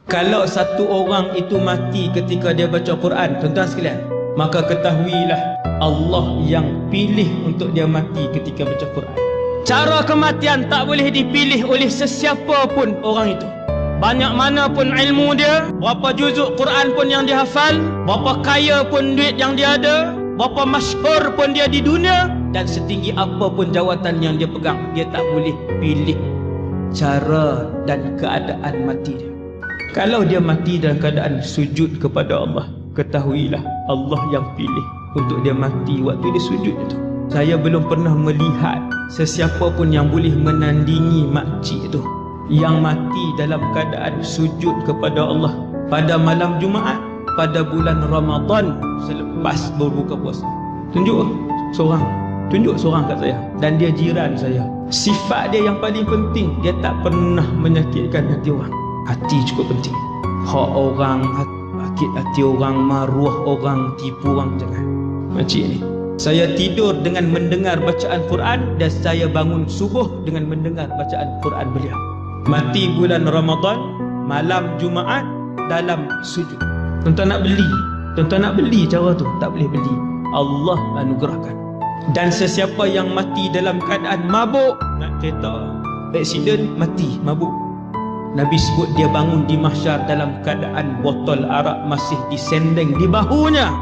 Kalau satu orang itu mati ketika dia baca Quran, tuan-tuan sekalian, maka ketahuilah Allah yang pilih untuk dia mati ketika baca Quran. Cara kematian tak boleh dipilih oleh sesiapa pun orang itu. Banyak mana pun ilmu dia, berapa juzuk Quran pun yang dia hafal, berapa kaya pun duit yang dia ada, berapa masyhur pun dia di dunia, dan setinggi apa pun jawatan yang dia pegang, dia tak boleh pilih cara dan keadaan mati dia. Kalau dia mati dalam keadaan sujud kepada Allah, ketahuilah Allah yang pilih untuk dia mati waktu dia sujud itu. Saya belum pernah melihat sesiapa pun yang boleh menandingi makcik itu yang mati dalam keadaan sujud kepada Allah pada malam Jumaat pada bulan Ramadan selepas berbuka puasa. Tunjuk seorang kat saya, dan dia jiran saya. Sifat dia yang paling penting, dia tak pernah menyakitkan hati orang. Hati cukup penting. Hak orang, sakit hati orang, maruah orang, tipu orang, jangan. Makcik ni, saya tidur dengan mendengar bacaan Quran dan saya bangun subuh dengan mendengar bacaan Quran beliau. Mati bulan Ramadan, malam Jumaat dalam sujud. Tuan-tuan nak beli cara tu, tak boleh beli. Allah anugerahkan. Dan sesiapa yang mati dalam keadaan mabuk, nak kereta aksiden, mati mabuk, Nabi sebut dia bangun di mahsyar dalam keadaan botol arak masih disendeng di bahunya,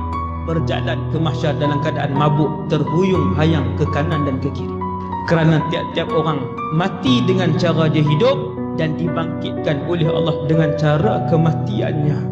berjalan ke mahsyar dalam keadaan mabuk, terhuyung hayang ke kanan dan ke kiri. Kerana tiap-tiap orang mati dengan cara dia hidup dan dibangkitkan oleh Allah dengan cara kematiannya.